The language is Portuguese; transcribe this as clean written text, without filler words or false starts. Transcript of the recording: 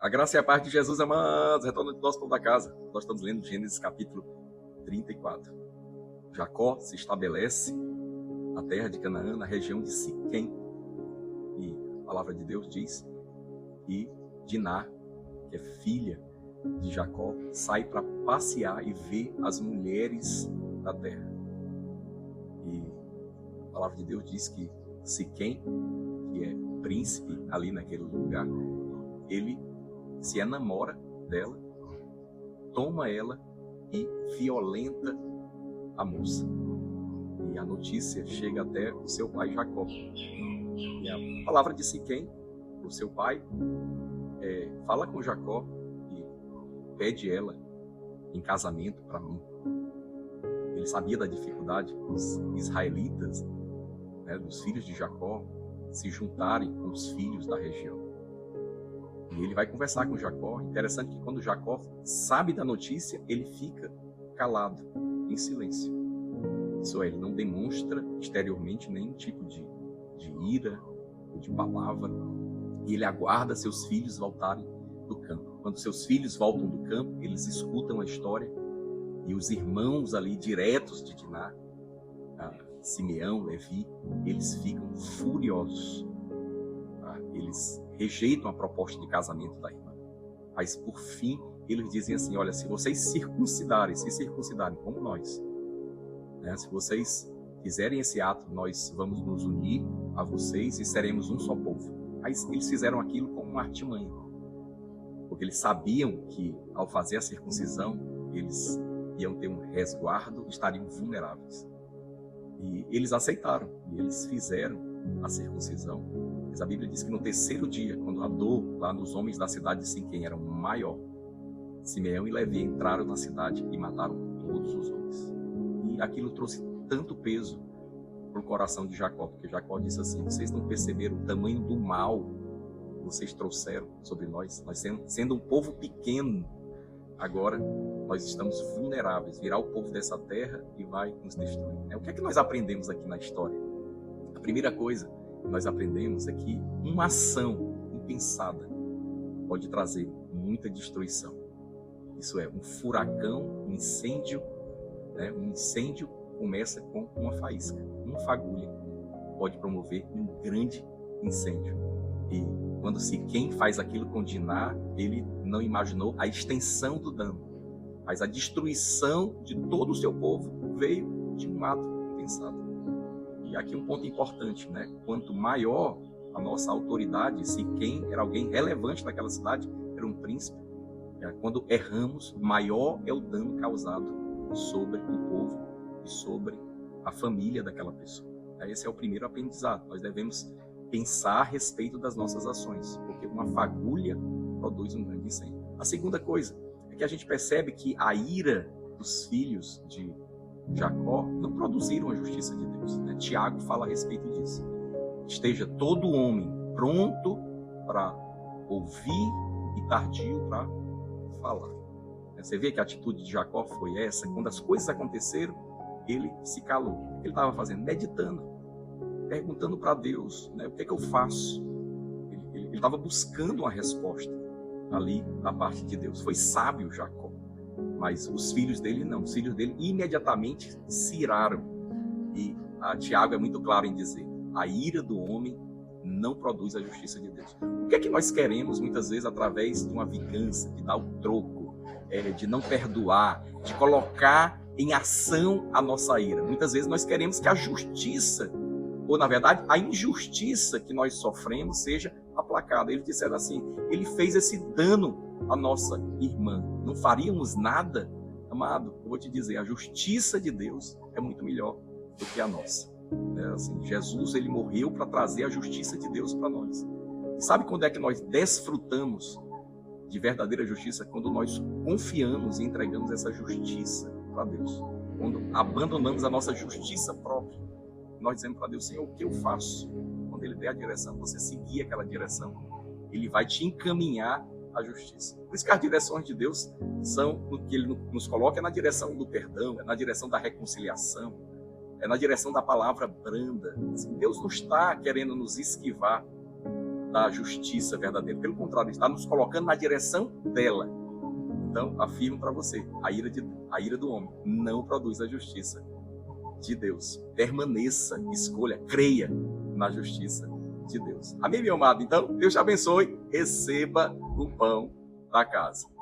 A graça e a paz de Jesus, amados, retorno do nosso povo da casa. Nós estamos lendo Gênesis capítulo 34. Jacó se estabelece na terra de Canaã, na região de Siquém. E a palavra de Deus diz que Diná, que é filha de Jacó, sai para passear e ver as mulheres da terra. E a palavra de Deus diz que Siquém, que é príncipe ali naquele lugar, ele se enamora dela, toma ela e violenta a moça. E a notícia chega até o seu pai Jacó. E a palavra de Siquém, o seu pai, fala com Jacó e pede ela em casamento para mim. Ele sabia da dificuldade dos israelitas, dos filhos de Jacó, se juntarem com os filhos da região. E ele vai conversar com Jacó. Interessante que quando Jacó sabe da notícia, ele fica calado, em silêncio. Isso é, ele não demonstra exteriormente nenhum tipo de ira ou de palavra. E ele aguarda seus filhos voltarem do campo. Quando seus filhos voltam do campo, eles escutam a história. E os irmãos ali diretos de Diná, Simeão, Levi, eles ficam furiosos. Eles rejeitam a proposta de casamento da irmã. Mas por fim, eles dizem assim: olha, se vocês se circuncidarem como nós, se vocês fizerem esse ato, nós vamos nos unir a vocês e seremos um só povo. Mas eles fizeram aquilo como uma artimanha, porque eles sabiam que ao fazer a circuncisão, eles iam ter um resguardo, estariam vulneráveis. E eles aceitaram, e eles fizeram a circuncisão. Mas a Bíblia diz que no terceiro dia, quando a dor lá nos homens da cidade de Siquém era maior, Simeão e Levi entraram na cidade e mataram todos os homens. E aquilo trouxe tanto peso para o coração de Jacó, porque Jacó disse assim: vocês não perceberam o tamanho do mal que vocês trouxeram sobre nós? Nós sendo um povo pequeno, agora nós estamos vulneráveis. Virá o povo dessa terra e vai nos destruir. O que é que nós aprendemos aqui na história? A primeira coisa que nós aprendemos é que uma ação impensada pode trazer muita destruição. Isso é, um furacão, um incêndio. Um incêndio começa com uma faísca, uma fagulha pode promover um grande incêndio. E quando Siquém faz aquilo com Diná, ele não imaginou a extensão do dano, mas a destruição de todo o seu povo veio de um ato impensado. E aqui um ponto importante, quanto maior a nossa autoridade, Siquém era alguém relevante naquela cidade, era um príncipe, quando erramos, maior é o dano causado sobre o povo e sobre a família daquela pessoa. Esse é o primeiro aprendizado. Nós devemos pensar a respeito das nossas ações, porque uma fagulha produz um grande incêndio. A segunda coisa é que a gente percebe que a ira dos filhos de Jacó não produziram a justiça de Deus. Tiago fala a respeito disso. Esteja todo homem pronto para ouvir e tardio para falar. Você vê que a atitude de Jacó foi essa. Quando as coisas aconteceram, ele se calou. O que ele estava fazendo? Meditando, perguntando para Deus, o que é que eu faço? Ele estava buscando uma resposta ali da parte de Deus. Foi sábio Jacó, mas os filhos dele não. Os filhos dele imediatamente se iraram. E Tiago é muito claro em dizer: a ira do homem não produz a justiça de Deus. O que é que nós queremos muitas vezes através de uma vingança, de dar o troco, de não perdoar, de colocar em ação a nossa ira? Muitas vezes nós queremos que a justiça, ou na verdade a injustiça que nós sofremos, seja aplacada. Eles disseram assim: ele fez esse dano à nossa irmã, não faríamos nada? Amado, eu vou te dizer, a justiça de Deus é muito melhor do que a nossa. Jesus, ele morreu para trazer a justiça de Deus para nós. E sabe quando é que nós desfrutamos de verdadeira justiça? Quando nós confiamos e entregamos essa justiça para Deus. Quando abandonamos a nossa justiça própria, nós dizemos para Deus: Senhor, o que eu faço? Quando Ele der a direção, você seguir aquela direção, Ele vai te encaminhar à justiça. Por isso que as direções de Deus são o que Ele nos coloca, é na direção do perdão, é na direção da reconciliação, é na direção da palavra branda. Deus não está querendo nos esquivar, da justiça verdadeira. Pelo contrário, está nos colocando na direção dela. Então, afirmo para você, a ira do homem não produz a justiça de Deus. Permaneça, escolha, creia na justiça de Deus. Amém, meu amado? Então, Deus te abençoe. Receba o pão da casa.